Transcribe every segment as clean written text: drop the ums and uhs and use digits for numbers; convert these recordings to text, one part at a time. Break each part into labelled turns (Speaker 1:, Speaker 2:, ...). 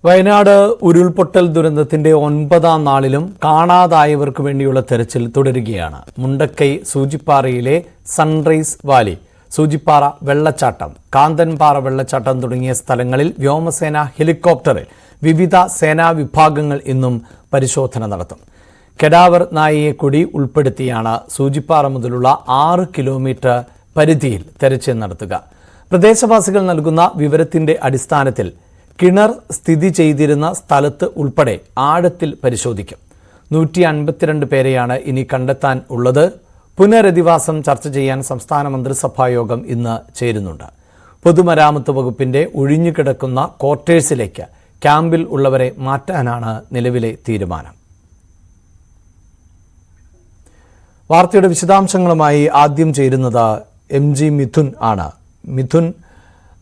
Speaker 1: വയനാട് ഉരുൾപൊട്ടൽ ദുരന്തത്തിന്റെ 9ാം നാളിലും കാണാതായവർക്ക് വേണ്ടിയുള്ള തെരച്ചിൽ തുടരുകയാണ്. മുണ്ടക്കൈ സൂചിപ്പാറയിലെ സൺറൈസ് വാലി, സൂചിപ്പാറ വെള്ളച്ചാട്ടം, കാന്തൻപാറ വെള്ളച്ചാട്ടം തുടങ്ങിയ സ്ഥലങ്ങളിൽ വ്യോമസേന ഹെലികോപ്റ്ററിൽ വിവിധ സേനാ വിഭാഗങ്ങൾ ഇന്നും പരിശോധന നടത്തും. കെടാവർ നായിയെക്കുടി ഉൾപ്പെടുത്തിയാണ് സൂചിപ്പാറ മുതലുള്ള 6 കിലോമീറ്റർ പരിധിയിൽ തെരച്ചിൽ നടത്തുക. പ്രദേശവാസികൾ നൽകുന്ന വിവരത്തിന്റെ അടിസ്ഥാനത്തിൽ കിണർ സ്ഥിതി ചെയ്തിരുന്ന സ്ഥലത്ത് ഉൾപ്പെടെ ആഴത്തിൽ പരിശോധിക്കും. 152 പേരെയാണ് ഇനി കണ്ടെത്താൻ ഉള്ളത്. പുനരധിവാസം ചർച്ച ചെയ്യാൻ സംസ്ഥാന മന്ത്രിസഭാ യോഗം ഇന്ന് ചേരുന്നുണ്ട്. പൊതുമരാമത്ത് വകുപ്പിന്റെ ഒഴിഞ്ഞുകിടക്കുന്ന ക്വാർട്ടേഴ്സിലേക്ക് ക്യാമ്പിൽ ഉള്ളവരെ മാറ്റാനാണ് നിലവിലെ തീരുമാനം. വാർത്തയുടെ വിശദാംശങ്ങളുമായി ആദ്യം ചേരുന്നത് MG മിഥുൻ ആണ്. മിഥുൻ,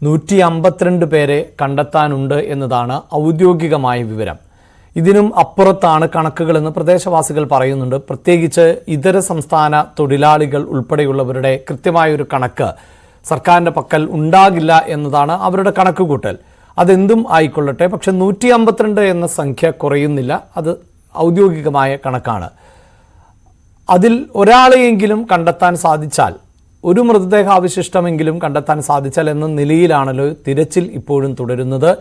Speaker 1: 152 പേരെ കണ്ടെത്താനുണ്ട് എന്നതാണ് ഔദ്യോഗികമായ വിവരം. ഇതിനും അപ്പുറത്താണ് കണക്കുകളെന്ന് പ്രദേശവാസികൾ പറയുന്നുണ്ട്. പ്രത്യേകിച്ച് ഇതര സംസ്ഥാന തൊഴിലാളികൾ ഉൾപ്പെടെയുള്ളവരുടെ കൃത്യമായൊരു കണക്ക് സർക്കാരിൻ്റെ പക്കൽ ഉണ്ടാകില്ല എന്നതാണ് അവരുടെ കണക്കുകൂട്ടൽ. അതെന്തും ആയിക്കൊള്ളട്ടെ, പക്ഷെ 152 എന്ന സംഖ്യ കുറയുന്നില്ല. അത് ഔദ്യോഗികമായ കണക്കാണ്. അതിൽ ഒരാളെയെങ്കിലും കണ്ടെത്താൻ സാധിച്ചാൽ, ഒരു മൃതദേഹാവശിഷ്ടമെങ്കിലും കണ്ടെത്താൻ സാധിച്ചാൽ എന്ന നിലയിലാണല്ലോ തിരച്ചിൽ ഇപ്പോഴും തുടരുന്നത്.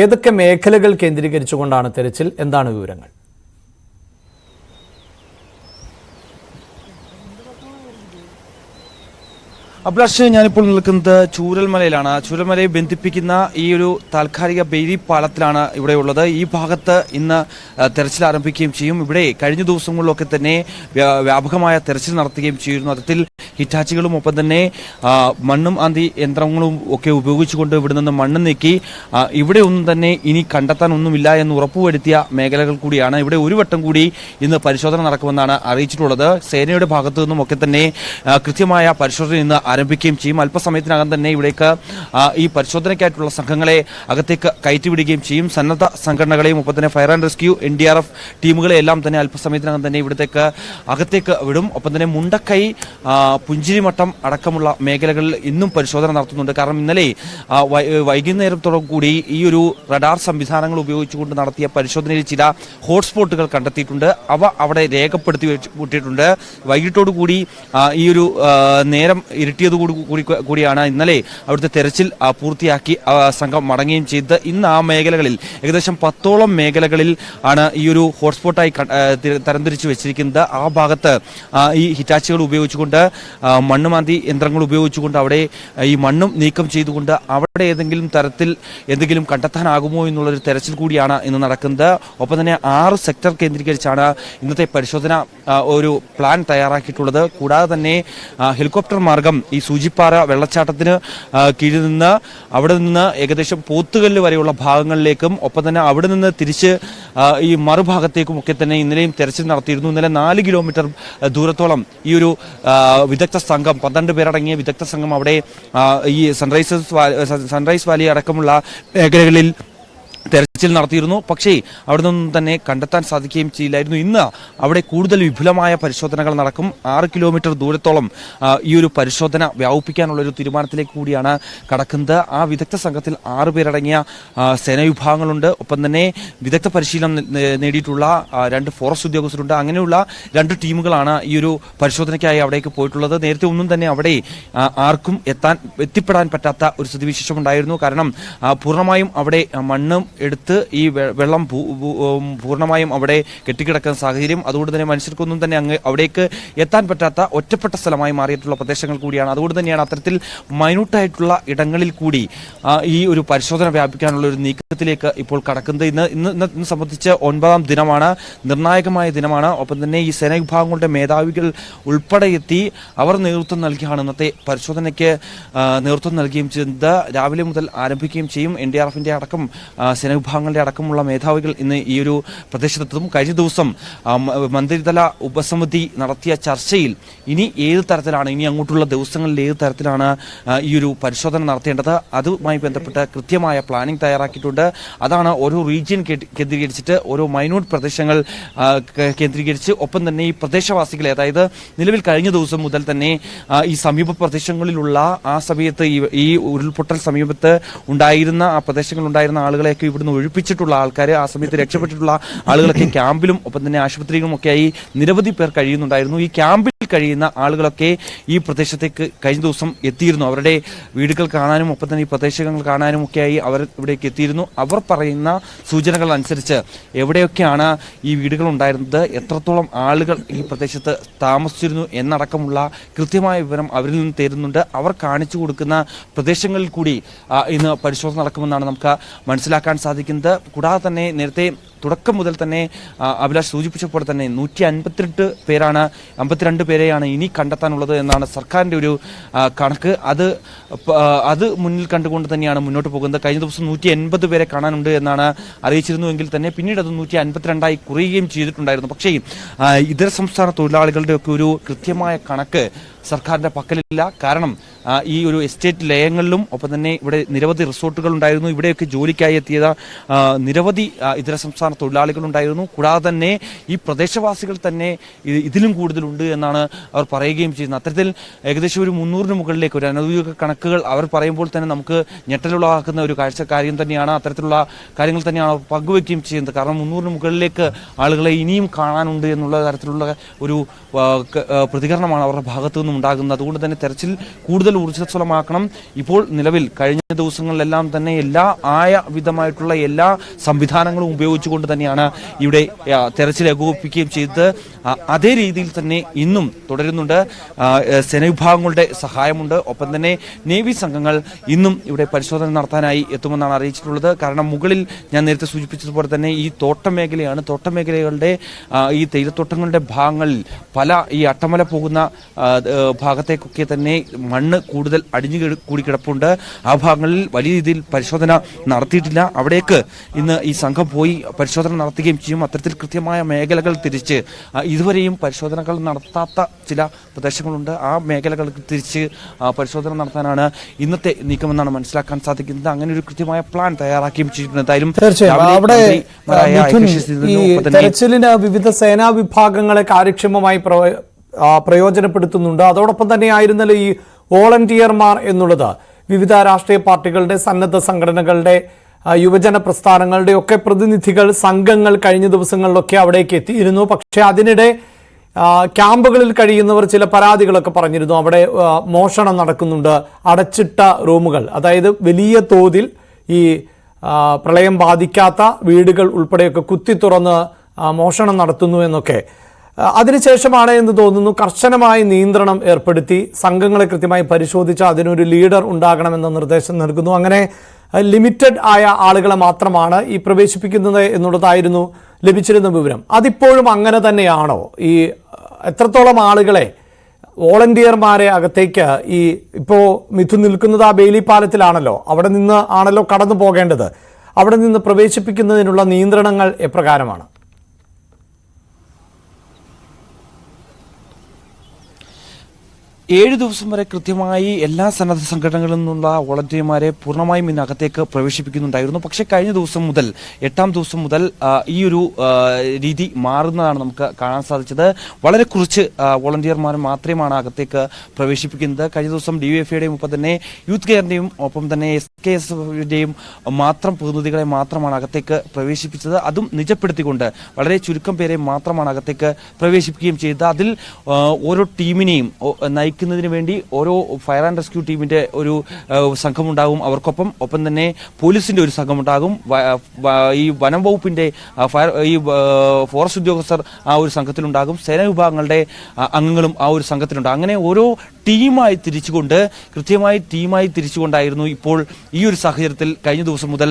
Speaker 1: ഏതൊക്കെ മേഖലകൾ കേന്ദ്രീകരിച്ചുകൊണ്ടാണ് തിരച്ചിൽ? എന്താണ് വിവരങ്ങൾ?
Speaker 2: അഭിലാഷ്, ഞാനിപ്പോൾ നിൽക്കുന്നത് ചൂരൽമലയിലാണ്. ചൂരൽമലയെ ബന്ധിപ്പിക്കുന്ന ഈ ഒരു താൽക്കാലിക ബെയിലി പാലത്തിലാണ് ഇവിടെ ഉള്ളത്. ഈ ഭാഗത്ത് ഇന്ന് തെരച്ചിൽ ആരംഭിക്കുകയും ചെയ്യും. ഇവിടെ കഴിഞ്ഞ ദിവസങ്ങളിലൊക്കെ തന്നെ വ്യാപകമായ തെരച്ചിൽ നടത്തുകയും ചെയ്യുന്നു. അതിൽ ഹിറ്റാച്ചികളും ഒപ്പം തന്നെ മണ്ണും ആന്തി യന്ത്രങ്ങളും ഒക്കെ ഉപയോഗിച്ചുകൊണ്ട് ഇവിടെ നിന്ന് മണ്ണ് നീക്കി ഇവിടെ ഒന്നും തന്നെ ഇനി കണ്ടെത്താൻ ഒന്നുമില്ല എന്ന് ഉറപ്പുവരുത്തിയ മേഖലകൾ കൂടിയാണ്. ഇവിടെ ഒരു വട്ടം കൂടി ഇന്ന് പരിശോധന നടക്കുമെന്നാണ് അറിയിച്ചിട്ടുള്ളത്. സേനയുടെ ഭാഗത്തു നിന്നും ഒക്കെ തന്നെ കൃത്യമായ പരിശോധന ഇന്ന് ആരംഭിക്കുകയും ചെയ്യും. അല്പസമയത്തിനകം തന്നെ ഇവിടേക്ക് ഈ പരിശോധനയ്ക്കായിട്ടുള്ള സംഘങ്ങളെ അകത്തേക്ക് കയറ്റിവിടുകയും ചെയ്യും. സന്നദ്ധ സംഘടനകളെയും ഒപ്പം തന്നെ ഫയർ ആൻഡ് റെസ്ക്യൂ, NDRF ടീമുകളെ എല്ലാം തന്നെ അല്പസമയത്തിനകം തന്നെ ഇവിടത്തേക്ക് അകത്തേക്ക് വിടും. ഒപ്പം തന്നെ മുണ്ടക്കൈ, പുഞ്ചിരിമട്ടം അടക്കമുള്ള മേഖലകളിൽ ഇന്നും പരിശോധന നടത്തുന്നുണ്ട്. കാരണം ഇന്നലെ വൈകുന്നേരത്തോടു കൂടി ഈ ഒരു റഡാർ സംവിധാനങ്ങൾ ഉപയോഗിച്ചുകൊണ്ട് നടത്തിയ പരിശോധനയിൽ ചില ഹോട്ട്സ്പോട്ടുകൾ കണ്ടെത്തിയിട്ടുണ്ട്. അവ അവിടെ രേഖപ്പെടുത്തി വിട്ടിട്ടുണ്ട്. വൈകിട്ടോടുകൂടി ഈ ഒരു നേരം കൂടിയാണ് ഇന്നലെ അവിടുത്തെ തെരച്ചിൽ പൂർത്തിയാക്കി സംഘം മടങ്ങുകയും ചെയ്ത് ഇന്ന് ആ മേഖലകളിൽ ഏകദേശം 10ഓളം മേഖലകളിൽ ആണ് ഈ ഒരു ഹോട്ട്സ്പോട്ടായി തരംതിരിച്ചു വെച്ചിരിക്കുന്നത്. ആ ഭാഗത്ത് ഈ ഹിറ്റാച്ചികൾ ഉപയോഗിച്ചുകൊണ്ട്, മണ്ണുമാന്തി യന്ത്രങ്ങൾ ഉപയോഗിച്ചുകൊണ്ട് അവിടെ ഈ മണ്ണും നീക്കം ചെയ്തുകൊണ്ട് അവിടെ ഏതെങ്കിലും തരത്തിൽ എന്തെങ്കിലും കണ്ടെത്താനാകുമോ എന്നുള്ളൊരു തെരച്ചിൽ കൂടിയാണ് ഇന്ന് നടക്കുന്നത്. ഒപ്പം തന്നെ 6 സെക്ടർ കേന്ദ്രീകരിച്ചാണ് ഇന്നത്തെ പരിശോധന ഒരു പ്ലാൻ തയ്യാറാക്കിയിട്ടുള്ളത്. കൂടാതെ തന്നെ ഹെലികോപ്റ്റർ മാർഗം ഈ സൂചിപ്പാറ വെള്ളച്ചാട്ടത്തിന് കീഴിൽ നിന്ന് അവിടെ നിന്ന് ഏകദേശം പോത്തുകല്ല് വരെയുള്ള ഭാഗങ്ങളിലേക്കും ഒപ്പം തന്നെ അവിടെ നിന്ന് തിരിച്ച് ഈ മറുഭാഗത്തേക്കും ഒക്കെ തന്നെ ഇന്നലെയും തെരച്ചിൽ നടത്തിയിരുന്നു. ഇന്നലെ 4 കിലോമീറ്റർ ദൂരത്തോളം ഈ ഒരു വിദഗ്ധ സംഘം, 12 പേരടങ്ങിയ വിദഗ്ധ സംഘം അവിടെ ഈ സൺറൈസ് വാലി അടക്കമുള്ള മേഖലകളിൽ തെരച്ചിൽ നടത്തിയിരുന്നു. പക്ഷേ അവിടെ നിന്നും തന്നെ കണ്ടെത്താൻ സാധിക്കുകയും ചെയ്യില്ലായിരുന്നു. ഇന്ന് അവിടെ കൂടുതൽ വിപുലമായ പരിശോധനകൾ നടക്കും. 6 കിലോമീറ്റർ ദൂരത്തോളം ഈ ഒരു പരിശോധന വ്യാപിപ്പിക്കാനുള്ളൊരു തീരുമാനത്തിലേക്ക് കൂടിയാണ് കടക്കുന്നത്. ആ വിദഗ്ധ സംഘത്തിൽ 6 പേരടങ്ങിയ സേനാ വിഭാഗങ്ങളുണ്ട്. ഒപ്പം തന്നെ വിദഗ്ധ പരിശീലനം നേടിയിട്ടുള്ള 2 ഫോറസ്റ്റ് ഉദ്യോഗസ്ഥരുണ്ട്. അങ്ങനെയുള്ള 2 ടീമുകളാണ് ഈ ഒരു പരിശോധനയ്ക്കായി അവിടേക്ക് പോയിട്ടുള്ളത്. നേരത്തെ ഒന്നും തന്നെ അവിടെ ആർക്കും എത്തിപ്പെടാൻ പറ്റാത്ത ഒരു സ്ഥിതിവിശേഷം ഉണ്ടായിരുന്നു. കാരണം പൂർണ്ണമായും അവിടെ മണ്ണും എടുത്ത് ഈ വെള്ളം പൂർണ്ണമായും അവിടെ കെട്ടിക്കിടക്കുന്ന സാഹചര്യം. അതുകൊണ്ട് തന്നെ മനുഷ്യർക്കൊന്നും തന്നെ അവിടേക്ക് എത്താൻ പറ്റാത്ത ഒറ്റപ്പെട്ട സ്ഥലമായി മാറിയിട്ടുള്ള പ്രദേശങ്ങൾ കൂടിയാണ്. അതുകൊണ്ട് തന്നെയാണ് അത്തരത്തിൽ മൈന്യൂട്ടായിട്ടുള്ള ഇടങ്ങളിൽ കൂടി ഈ ഒരു പരിശോധന വ്യാപിക്കാനുള്ള ഒരു നീക്കത്തിലേക്ക് ഇപ്പോൾ കടക്കുന്നത്. ഇന്ന് സംബന്ധിച്ച് 9ാം ദിനമാണ്, നിർണായകമായ ദിനമാണ്. ഒപ്പം തന്നെ ഈ സേനാ വിഭാഗങ്ങളുടെ മേധാവികൾ ഉൾപ്പെടെ എത്തി അവർ നേതൃത്വം നൽകിയാണ് ഇന്നത്തെ പരിശോധനയ്ക്ക് നേതൃത്വം നൽകുകയും ചെയ്തത്. രാവിലെ മുതൽ ആരംഭിക്കുകയും ചെയ്യും. NDRFന്റെ അടക്കം സേനാവിഭാഗങ്ങളുടെ അടക്കമുള്ള മേധാവികൾ ഇന്ന് ഈ ഒരു പ്രദേശത്തെത്തും. കഴിഞ്ഞ ദിവസം മന്ത്രിതല ഉപസമിതി നടത്തിയ ചർച്ചയിൽ ഇനി ഏത് തരത്തിലാണ്, ഇനി അങ്ങോട്ടുള്ള ദിവസങ്ങളിൽ ഏത് തരത്തിലാണ് ഈ ഒരു പരിശോധന നടത്തേണ്ടത്, അതുമായി ബന്ധപ്പെട്ട് കൃത്യമായ പ്ലാനിംഗ് തയ്യാറാക്കിയിട്ടുണ്ട്. അതാണ് ഓരോ റീജിയൻ കേന്ദ്രീകരിച്ചിട്ട് ഓരോ മൈന്യൂട്ട് പ്രദേശങ്ങൾ കേന്ദ്രീകരിച്ച് ഒപ്പം തന്നെ ഈ പ്രദേശവാസികളെ, അതായത് നിലവിൽ കഴിഞ്ഞ ദിവസം മുതൽ തന്നെ ഈ സമീപ പ്രദേശങ്ങളിലുള്ള ആ സമയത്ത് ഈ ഉരുൾപൊട്ടൽ സമീപത്ത് ഉണ്ടായിരുന്ന ആ പ്രദേശങ്ങളിൽ ഉണ്ടായിരുന്ന ആളുകളെയൊക്കെ ഇവിടുന്ന് ഒഴിപ്പിച്ചിട്ടുള്ള ആൾക്കാർ, ആ സമയത്ത് രക്ഷപ്പെട്ടിട്ടുള്ള ആളുകളൊക്കെ ക്യാമ്പിലും ഒപ്പം തന്നെ ആശുപത്രിയിലും ഒക്കെയായി നിരവധി പേർ കഴിയുന്നുണ്ടായിരുന്നു. ഈ ക്യാമ്പിൽ കഴിയുന്ന ആളുകളൊക്കെ ഈ പ്രദേശത്തേക്ക് കഴിഞ്ഞ ദിവസം എത്തിയിരുന്നു. അവരുടെ വീടുകൾ കാണാനും ഒപ്പം തന്നെ ഈ പ്രദേശങ്ങൾ കാണാനും ഒക്കെയായി അവർ ഇവിടേക്ക് എത്തിയിരുന്നു. അവർ പറയുന്ന സൂചനകൾ അനുസരിച്ച് എവിടെയൊക്കെയാണ് ഈ വീടുകൾ ഉണ്ടായിരുന്നത്, എത്രത്തോളം ആളുകൾ ഈ പ്രദേശത്ത് താമസിച്ചിരുന്നു എന്നടക്കമുള്ള കൃത്യമായ വിവരം അവരിൽ നിന്ന് തരുന്നുണ്ട്. അവർ കാണിച്ചു കൊടുക്കുന്ന പ്രദേശങ്ങളിൽ കൂടി ഇന്ന് പരിശോധന നടക്കുമെന്നാണ് നമുക്ക് മനസ്സിലാക്കാൻ സാധിക്കുന്നത്. കൂടാതെ തന്നെ നേരത്തെ തുടക്കം മുതൽ തന്നെ അഭിലാഷ് സൂചിപ്പിച്ചപ്പോൾ തന്നെ 152 പേരെയാണ് ഇനി കണ്ടെത്താനുള്ളത് എന്നാണ് സർക്കാരിൻ്റെ ഒരു കണക്ക്. അത് മുന്നിൽ കണ്ടുകൊണ്ട് തന്നെയാണ് മുന്നോട്ട് പോകുന്നത്. കഴിഞ്ഞ ദിവസം 180 പേരെ കാണാനുണ്ട് എന്നാണ് അറിയിച്ചിരുന്നുവെങ്കിൽ തന്നെ പിന്നീട് അത് 152 കുറയുകയും ചെയ്തിട്ടുണ്ടായിരുന്നു. പക്ഷേ ഇതര സംസ്ഥാന തൊഴിലാളികളുടെ ഒക്കെ ഒരു കൃത്യമായ കണക്ക് സർക്കാരിൻ്റെ പക്കലില്ല. കാരണം ഈ ഒരു എസ്റ്റേറ്റ് ലയങ്ങളിലും ഒപ്പം തന്നെ ഇവിടെ നിരവധി റിസോർട്ടുകൾ ഉണ്ടായിരുന്നു. ഇവിടെയൊക്കെ ജോലിക്കായി എത്തിയത് നിരവധി ഇതര സംസ്ഥാന തൊഴിലാളികൾ ഉണ്ടായിരുന്നു. കൂടാതെ തന്നെ ഈ പ്രദേശവാസികൾ തന്നെ ഇതിലും കൂടുതലുണ്ട് എന്നാണ് അവർ പറയുകയും ചെയ്യുന്നത്. അത്തരത്തിൽ ഏകദേശം ഒരു 300 മുകളിലേക്ക് ഒരു അനൗദ്യോഗിക കണക്കുകൾ അവർ പറയുമ്പോൾ തന്നെ നമുക്ക് ഞെട്ടലുളവാക്കുന്ന ഒരു കാര്യം തന്നെയാണ്. അത്തരത്തിലുള്ള കാര്യങ്ങൾ തന്നെയാണ് അവർ പങ്കുവയ്ക്കുകയും ചെയ്യുന്നത്. കാരണം 300 മുകളിലേക്ക് ആളുകളെ ഇനിയും കാണാനുണ്ട് എന്നുള്ള തരത്തിലുള്ള ഒരു പ്രതികരണമാണ് അവരുടെ ഭാഗത്തു നിന്നും ഉണ്ടാകുന്നത്. അതുകൊണ്ട് തന്നെ തെരച്ചിൽ കൂടുതൽ ഊർജ്ജസ്വലമാക്കണം. ഇപ്പോൾ നിലവിൽ കഴിഞ്ഞ ദിവസങ്ങളിലെല്ലാം തന്നെ വിധമായിട്ടുള്ള എല്ലാ സംവിധാനങ്ങളും ഉപയോഗിച്ചുകൊണ്ട് തന്നെയാണ് ഇവിടെ തെരച്ചിൽ ഏകോപിപ്പിക്കുകയും ചെയ്തത്. അതേ രീതിയിൽ തന്നെ ഇന്നും തുടരുന്നുണ്ട്. സേനാവിഭാഗങ്ങളുടെ സഹായമുണ്ട്. ഒപ്പം തന്നെ നേവി സംഘങ്ങൾ ഇന്നും ഇവിടെ പരിശോധന നടത്താനായി എത്തുമെന്നാണ് അറിയിച്ചിട്ടുള്ളത്. കാരണം മുകളിൽ ഞാൻ നേരത്തെ സൂചിപ്പിച്ചതുപോലെ തന്നെ ഈ തോട്ടം മേഖലയാണ്. തോട്ടം മേഖലകളുടെ ഈ തേയിലത്തോട്ടങ്ങളുടെ ഭാഗങ്ങളിൽ പല ഈ അട്ടമല പോകുന്ന ഭാഗത്തേക്കൊക്കെ തന്നെ മണ്ണ് കൂടുതൽ അടിഞ്ഞു കൂടി കിടപ്പുണ്ട്. ആ ഭാഗങ്ങളിൽ വലിയ രീതിയിൽ പരിശോധന നടത്തിയിട്ടില്ല. അവിടേക്ക് ഇന്ന് ഈ സംഘം പോയി പരിശോധന നടത്തുകയും ചെയ്യും. അത്തരത്തിൽ കൃത്യമായ മേഖലകൾ തിരിച്ച് ഇതുവരെയും പരിശോധനകൾ നടത്താത്ത ചില പ്രദേശങ്ങളുണ്ട്. ആ മേഖലകൾ തിരിച്ച് പരിശോധന നടത്താനാണ് ഇന്നത്തെ നീക്കമെന്നാണ് മനസ്സിലാക്കാൻ സാധിക്കുന്നത്. അങ്ങനെ ഒരു കൃത്യമായ പ്ലാൻ തയ്യാറാക്കുകയും ചെയ്തിട്ടുണ്ട്. എന്തായാലും
Speaker 1: തെരച്ചിലിന് വിവിധ സേനാ വിഭാഗങ്ങളെ കാര്യക്ഷമമായി പ്രയോജനപ്പെടുത്തുന്നുണ്ട്. അതോടൊപ്പം തന്നെ ആയിരുന്നല്ലോ ഈ വോളണ്ടിയർമാർ എന്നുള്ളത് വിവിധ രാഷ്ട്രീയ പാർട്ടികളുടെ, സന്നദ്ധ സംഘടനകളുടെ, യുവജന പ്രസ്ഥാനങ്ങളുടെ ഒക്കെ പ്രതിനിധികൾ, സംഘങ്ങൾ കഴിഞ്ഞ ദിവസങ്ങളിലൊക്കെ അവിടേക്ക് എത്തിയിരുന്നു. പക്ഷേ അതിനിടെ ക്യാമ്പുകളിൽ കഴിയുന്നവർ ചില പരാതികളൊക്കെ പറഞ്ഞിരുന്നു. അവിടെ മോഷണം നടക്കുന്നുണ്ട്, അടച്ചിട്ട റൂമുകൾ, അതായത് വലിയ തോതിൽ ഈ പ്രളയം ബാധിക്കാത്ത വീടുകൾ ഉൾപ്പെടെയൊക്കെ കുത്തി തുറന്ന് മോഷണം നടത്തുന്നു എന്നൊക്കെ. അതിനുശേഷമാണ് എന്ന് തോന്നുന്നു കർശനമായ നിയന്ത്രണം ഏർപ്പെടുത്തി സംഘങ്ങളെ കൃത്യമായി പരിശോധിച്ച് അതിനൊരു ലീഡർ ഉണ്ടാകണമെന്ന നിർദ്ദേശം നൽകുന്നു. അങ്ങനെ ലിമിറ്റഡ് ആയ ആളുകളെ മാത്രമാണ് ഈ പ്രവേശിപ്പിക്കുന്നത് എന്നുള്ളതായിരുന്നു ലഭിച്ചിരുന്ന വിവരം. അതിപ്പോഴും അങ്ങനെ തന്നെയാണോ? ഈ എത്രത്തോളം ആളുകളെ, വോളണ്ടിയർമാരെ അകത്തേക്ക് ഇപ്പോൾ മിഥുൻ നിൽക്കുന്നത് ആ ബെയിലി പാലത്തിലാണല്ലോ, അവിടെ നിന്ന് ആണല്ലോ കടന്നു പോകേണ്ടത്, അവിടെ നിന്ന് പ്രവേശിപ്പിക്കുന്നതിനുള്ള നിയന്ത്രണങ്ങൾ എപ്രകാരമാണ്?
Speaker 2: 7 ദിവസം വരെ കൃത്യമായി എല്ലാ സന്നദ്ധ സംഘടനകളിൽ നിന്നുള്ള വോളണ്ടിയർമാരെ പൂർണ്ണമായും ഇതിനകത്തേക്ക് പ്രവേശിപ്പിക്കുന്നുണ്ടായിരുന്നു. പക്ഷേ കഴിഞ്ഞ ദിവസം മുതൽ 8ാം ദിവസം മുതൽ ഈ ഒരു രീതി മാറുന്നതാണ് നമുക്ക് കാണാൻ സാധിച്ചത്. വളരെ കുറച്ച് വോളണ്ടിയർമാർ മാത്രമാണ് അകത്തേക്ക് പ്രവേശിപ്പിക്കുന്നത്. കഴിഞ്ഞ ദിവസം DYFIയുടെയും ഒപ്പം തന്നെ യൂത്ത് കെയറിന്റെയും ഒപ്പം തന്നെ SKSFിന്റെയും മാത്രം പ്രതിനിധികളെ മാത്രമാണ് അകത്തേക്ക് പ്രവേശിപ്പിച്ചത്. അതും നിജപ്പെടുത്തിക്കൊണ്ട് വളരെ ചുരുക്കം പേരെ മാത്രമാണ് അകത്തേക്ക് പ്രവേശിപ്പിക്കുകയും ചെയ്തത്. അതിൽ ഓരോ ടീമിനെയും നയിക്കുന്നതിന് വേണ്ടി ഓരോ ഫയർ ആൻഡ് റെസ്ക്യൂ ടീമിന്റെ ഒരു സംഘമുണ്ടാകും അവർക്കൊപ്പം. ഒപ്പം തന്നെ പോലീസിന്റെ ഒരു സംഘമുണ്ടാകും. ഈ വനം വകുപ്പിന്റെ ഫോറസ്റ്റ് ഉദ്യോഗസ്ഥർ ആ ഒരു സംഘത്തിലുണ്ടാകും. സേനാ വിഭാഗങ്ങളുടെ അംഗങ്ങളും ആ ഒരു സംഘത്തിലുണ്ടാകും. അങ്ങനെ ഓരോ ടീമായി തിരിച്ചുകൊണ്ട്, കൃത്യമായി ടീമായി തിരിച്ചുകൊണ്ടായിരുന്നു ഇപ്പോൾ ഈ ഒരു സാഹചര്യത്തിൽ കഴിഞ്ഞ ദിവസം മുതൽ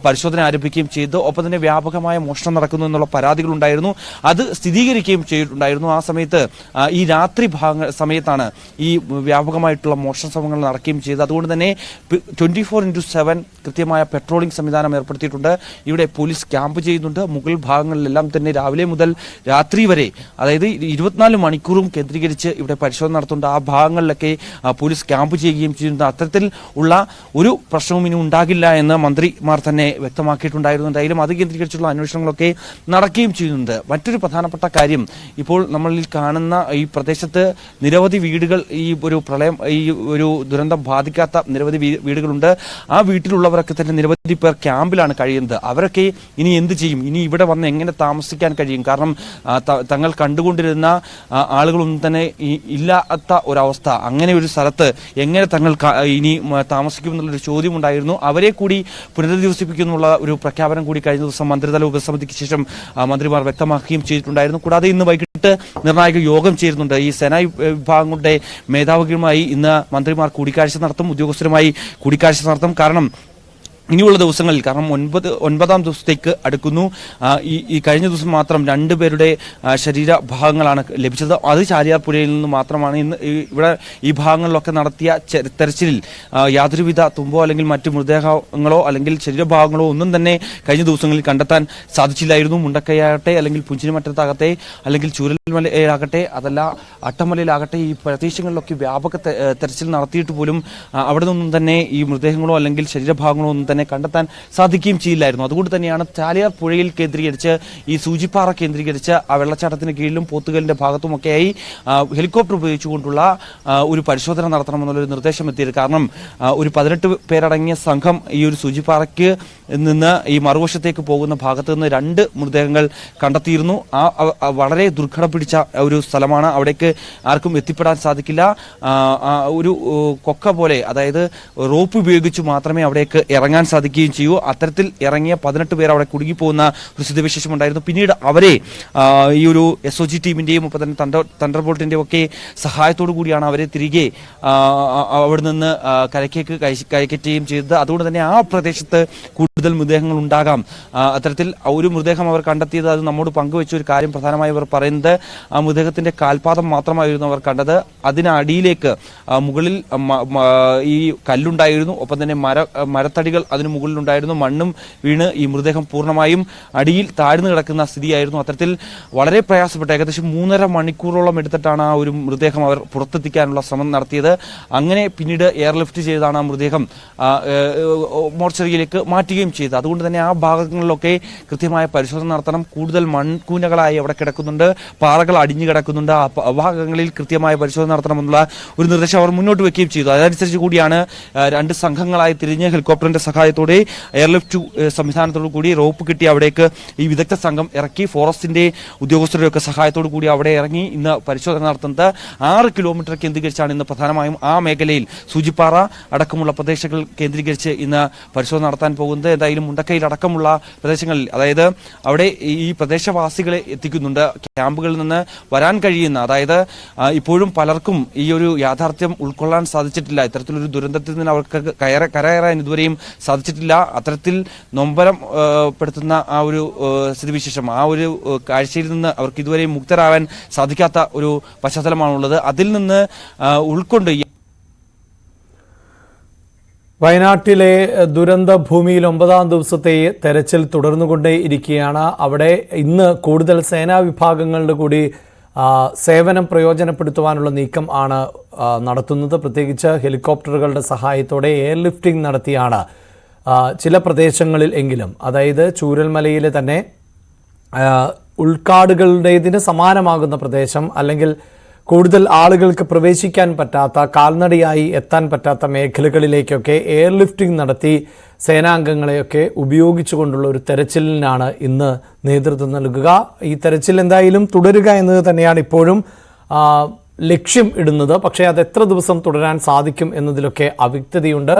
Speaker 2: പരിശോധന ആരംഭിക്കുകയും ചെയ്തു. ഒപ്പം തന്നെ വ്യാപകമായ മോഷണം നടക്കുന്നു എന്നുള്ള പരാതികളുണ്ടായിരുന്നു. അത് സ്ഥിരീകരിക്കുകയും ചെയ്തിട്ടുണ്ടായിരുന്നു. ആ സമയത്ത് ഈ രാത്രി സമയത്താണ് ഈ വ്യാപകമായിട്ടുള്ള മോഷണ ശ്രമങ്ങൾ നടക്കുകയും ചെയ്തത്. അതുകൊണ്ട് തന്നെ 24/7 കൃത്യമായ പെട്രോളിംഗ് സംവിധാനം ഏർപ്പെടുത്തിയിട്ടുണ്ട്. ഇവിടെ പോലീസ് ക്യാമ്പ് ചെയ്യുന്നുണ്ട്. മുകൾ ഭാഗങ്ങളിലെല്ലാം തന്നെ രാവിലെ മുതൽ രാത്രി വരെ, അതായത് 24 മണിക്കൂറും കേന്ദ്രീകരിച്ച് ഇവിടെ പരിശോധന നടത്തുന്നുണ്ട്. ആ ഭാഗങ്ങളിലൊക്കെ പോലീസ് ക്യാമ്പ് ചെയ്യുകയും ചെയ്യുന്നുണ്ട്. അത്തരത്തിൽ ഉള്ള ഒരു പ്രശ്നവും ഇനി ഉണ്ടാകില്ല എന്ന് മന്ത്രിമാർ തന്നെ വ്യക്തമാക്കിയിട്ടുണ്ടായിരുന്നു. എന്തായാലും അത് കേന്ദ്രീകരിച്ചുള്ള അന്വേഷണങ്ങളൊക്കെ നടക്കുകയും ചെയ്യുന്നുണ്ട്. മറ്റൊരു പ്രധാനപ്പെട്ട കാര്യം, ഇപ്പോൾ നമ്മളിൽ കാണുന്ന ഈ പ്രദേശത്ത് നിരവധി വീടുകൾ ഈ ഒരു പ്രളയം ഈ ഒരു ദുരന്തം ബാധിക്കാത്ത നിരവധി വീടുകളുണ്ട്. ആ വീട്ടിലുള്ളവരൊക്കെ തന്നെ നിരവധി പേർ ക്യാമ്പിലാണ് കഴിയുന്നത്. അവരൊക്കെ ഇനി എന്ത് ചെയ്യും? ഇനി ഇവിടെ വന്ന് എങ്ങനെ താമസിക്കാൻ കഴിയും? കാരണം തങ്ങൾ കണ്ടുകൊണ്ടിരുന്ന ആളുകളൊന്നും തന്നെ ഇല്ലാത്ത ഒരവസ്ഥ. അങ്ങനെ ഒരു സ്ഥലത്ത് എങ്ങനെ തങ്ങൾ ഇനി താമസിക്കും എന്നുള്ളൊരു ചോദ്യം ഉണ്ടായിരുന്നു. അവരെ കൂടി പുനരധിവസിപ്പിക്കുന്നുള്ള ഒരു പ്രഖ്യാപനം കൂടി കഴിഞ്ഞ ദിവസം മന്ത്രിതല ഉപസമിതിക്ക് ശേഷം മന്ത്രിമാർ വ്യക്തമാക്കുകയും ചെയ്തിട്ടുണ്ടായിരുന്നു. കൂടാതെ ഇന്ന് വൈകിട്ട് നിർണായക യോഗം ചേരുന്നുണ്ട്. ഈ സേനാ വിഭാഗങ്ങളുടെ മേധാവികളുമായി ഇന്ന് മന്ത്രിമാർ കൂടിക്കാഴ്ച നടത്തും, ഉദ്യോഗസ്ഥരുമായി കൂടിക്കാഴ്ച നടത്തും. കാരണം ഇനിയുള്ള ദിവസങ്ങളിൽ, കാരണം ഒൻപതാം ദിവസത്തേക്ക് അടുക്കുന്നു. ഈ കഴിഞ്ഞ ദിവസം മാത്രം 2 പേരുടെ ശരീരഭാഗങ്ങളാണ് ലഭിച്ചത്. അത് ചാലിയാർപുഴയിൽ നിന്ന് മാത്രമാണ്. ഇന്ന് ഇവിടെ ഈ ഭാഗങ്ങളിലൊക്കെ നടത്തിയ തെരച്ചിലിൽ യാതൊരുവിധ തുമ്പോ അല്ലെങ്കിൽ മറ്റു മൃതദേഹങ്ങളോ അല്ലെങ്കിൽ ശരീരഭാഗങ്ങളോ ഒന്നും തന്നെ കഴിഞ്ഞ ദിവസങ്ങളിൽ കണ്ടെത്താൻ സാധിച്ചില്ലായിരുന്നു. മുണ്ടക്കൈയാകട്ടെ അല്ലെങ്കിൽ പുഞ്ചിരിമറ്റത്താകട്ടെ അല്ലെങ്കിൽ ചൂരൽമലയിലാകട്ടെ അതല്ല അട്ടമലയിലാകട്ടെ ഈ പ്രദേശങ്ങളിലൊക്കെ വ്യാപക തെരച്ചിൽ നടത്തിയിട്ട് പോലും അവിടെ നിന്നും തന്നെ ഈ മൃതദേഹങ്ങളോ അല്ലെങ്കിൽ ശരീരഭാഗങ്ങളോ ഒന്നും കണ്ടെത്താൻ സാധിക്കുകയും ചെയ്യില്ലായിരുന്നു. അതുകൊണ്ട് തന്നെയാണ് ചാലിയാർ പുഴയിൽ കേന്ദ്രീകരിച്ച് ഈ സൂചിപ്പാറ കേന്ദ്രീകരിച്ച് ആ വെള്ളച്ചാട്ടത്തിന് കീഴിലും പോത്തുകലിന്റെ ഭാഗത്തുമൊക്കെയായി ഹെലികോപ്റ്റർ ഉപയോഗിച്ചുകൊണ്ടുള്ള ഒരു പരിശോധന നടത്തണമെന്നുള്ളൊരു നിർദ്ദേശം എത്തിയത്. കാരണം ഒരു 18 പേരടങ്ങിയ സംഘം ഈ ഒരു സൂചിപ്പാറയ്ക്ക് നിന്ന് ഈ മറുവശത്തേക്ക് പോകുന്ന ഭാഗത്ത് നിന്ന് 2 മൃതദേഹങ്ങൾ കണ്ടെത്തിയിരുന്നു. വളരെ ദുർഘടം പിടിച്ച ഒരു സ്ഥലമാണ്. അവിടേക്ക് ആർക്കും എത്തിപ്പെടാൻ സാധിക്കില്ല. ഒരു കൊക്ക പോലെ, അതായത് റോപ്പ് ഉപയോഗിച്ച് മാത്രമേ അവിടേക്ക് ഇറങ്ങാൻ സാധിക്കുകയും ചെയ്യൂ. അത്തരത്തിൽ ഇറങ്ങിയ 18 പേർ അവിടെ കുടുങ്ങിപ്പോകുന്ന ഒരു സ്ഥിതിവിശേഷം ഉണ്ടായിരുന്നു. പിന്നീട് അവരെ ഈ ഒരു SOG ടീമിന്റെയും ഒപ്പം തന്നെ തണ്ടർബോൾട്ടിന്റെയും ഒക്കെ സഹായത്തോടു കൂടിയാണ് അവരെ തിരികെ അവിടെ നിന്ന് കരയ്ക്കേക്ക് കയറ്റുകയും ചെയ്തത്. അതുകൊണ്ട് തന്നെ ആ പ്രദേശത്ത് കൂടുതൽ മൃതദേഹങ്ങൾ ഉണ്ടാകാം. അത്തരത്തിൽ ഒരു മൃതദേഹം അവർ കണ്ടെത്തിയത്, അത് നമ്മോട് പങ്കുവെച്ച ഒരു കാര്യം പ്രധാനമായി അവർ പറയുന്നത്, ആ മൃതദേഹത്തിന്റെ കാൽപാദം മാത്രമായിരുന്നു അവർ കണ്ടത്. അതിനടിയിലേക്ക് മുകളിൽ ഈ കല്ലുണ്ടായിരുന്നു, ഒപ്പം തന്നെ മരത്തടികൾ അതിന് മുകളിലുണ്ടായിരുന്നു. മണ്ണും വീണ് ഈ മൃതദേഹം പൂർണ്ണമായും അടിയിൽ താഴ്ന്നു കിടക്കുന്ന സ്ഥിതിയായിരുന്നു. അത്തരത്തിൽ വളരെ പ്രയാസപ്പെട്ട ഏകദേശം 3.5 മണിക്കൂറോളം എടുത്തിട്ടാണ് ആ ഒരു മൃതദേഹം അവർ പുറത്തെത്തിക്കാനുള്ള ശ്രമം നടത്തിയത്. അങ്ങനെ പിന്നീട് എയർലിഫ്റ്റ് ചെയ്താണ് ആ മൃതദേഹം മോർച്ചറിയിലേക്ക് മാറ്റുകയും ചെയ്തത്. അതുകൊണ്ട് തന്നെ ആ ഭാഗങ്ങളിലൊക്കെ കൃത്യമായ പരിശോധന നടത്തണം. കൂടുതൽ മൺകൂനകളായി അവിടെ കിടക്കുന്നുണ്ട്, പാറകൾ അടിഞ്ഞു കിടക്കുന്നുണ്ട്. ആ ഭാഗങ്ങളിൽ കൃത്യമായ പരിശോധന നടത്തണമെന്നുള്ള ഒരു നിർദ്ദേശം അവർ മുന്നോട്ട് വെക്കുകയും ചെയ്തു. അതനുസരിച്ച് കൂടിയാണ് 2 സംഘങ്ങളായി തിരിഞ്ഞ് ഹെലികോപ്റ്ററിന്റെ സഹായത്തോടെ എയർലിഫ്റ്റ് സംവിധാനത്തോടു കൂടി റോപ്പ് കിട്ടി അവിടേക്ക് ഈ വിദഗ്ധ സംഘം ഇറക്കി. ഫോറസ്റ്റിന്റെ ഉദ്യോഗസ്ഥരുടെയൊക്കെ സഹായത്തോടു കൂടി അവിടെ ഇറങ്ങി ഇന്ന് പരിശോധന നടത്തുന്നത്. 6 കിലോമീറ്റർ കേന്ദ്രീകരിച്ചാണ് ഇന്ന് പ്രധാനമായും ആ മേഖലയിൽ സൂചിപ്പാറ അടക്കമുള്ള പ്രദേശങ്ങൾ കേന്ദ്രീകരിച്ച് ഇന്ന് പരിശോധന നടത്താൻ പോകുന്നത്. എന്തായാലും മുണ്ടക്കയിൽ അടക്കമുള്ള പ്രദേശങ്ങളിൽ, അതായത് അവിടെ ഈ പ്രദേശവാസികളെ എത്തിക്കുന്നുണ്ട്. ക്യാമ്പുകളിൽ നിന്ന് വരാൻ കഴിയുന്ന, അതായത് ഇപ്പോഴും പലർക്കും ഈ ഒരു യാഥാർത്ഥ്യം ഉൾക്കൊള്ളാൻ സാധിച്ചിട്ടില്ല. ഇത്തരത്തിലൊരു ദുരന്തത്തിൽ നിന്ന് അവർക്ക് കരകയറാൻ ഇതുവരെയും സാധിച്ചിട്ടില്ല. അത്തരത്തിൽ നൊമ്പരം പെടുത്തുന്ന ആ ഒരു സ്ഥിതിവിശേഷം, ആ ഒരു കാഴ്ചയിൽ നിന്ന് അവർക്ക് ഇതുവരെയും മുക്തരാവാൻ സാധിക്കാത്ത ഒരു പശ്ചാത്തലമാണുള്ളത്. അതിൽ നിന്ന് ഉൾക്കൊണ്ട്
Speaker 1: വയനാട്ടിലെ ദുരന്ത ഭൂമിയിൽ 9ാം ദിവസത്തെ തെരച്ചിൽ തുടർന്നുകൊണ്ടേയിരിക്കുകയാണ്. അവിടെ ഇന്ന് കൂടുതൽ സേനാ വിഭാഗങ്ങളുടെ കൂടി സേവനം പ്രയോജനപ്പെടുത്തുവാനുള്ള നീക്കം ആണ് നടത്തുന്നത്. പ്രത്യേകിച്ച് ഹെലികോപ്റ്ററുകളുടെ സഹായത്തോടെ എയർലിഫ്റ്റിംഗ് നടത്തിയാണ് ചില പ്രദേശങ്ങളിൽ എങ്കിലും, അതായത് ചൂരൽമലയിലെ തന്നെ ഉൾക്കാടുകളുടേതിന് സമാനമാകുന്ന പ്രദേശം, അല്ലെങ്കിൽ കൂടുതൽ ആളുകൾക്ക് പ്രവേശിക്കാൻ പറ്റാത്ത, കാൽനടയായി എത്താൻ പറ്റാത്ത മേഖലകളിലേക്കൊക്കെ എയർലിഫ്റ്റിംഗ് നടത്തി സേനാംഗങ്ങളെയൊക്കെ ഉപയോഗിച്ചുകൊണ്ടുള്ള ഒരു തെരച്ചിലിനാണ് ഇന്ന് നേതൃത്വം നൽകുക. ഈ തെരച്ചിൽ എന്തായാലും തുടരുക എന്നത് തന്നെയാണ് ഇപ്പോഴും ലക്ഷ്യം ഇടുന്നത്. പക്ഷേ അത് എത്ര ദിവസം തുടരാൻ സാധിക്കും എന്നതിലൊക്കെ അവ്യക്തതയുണ്ട്.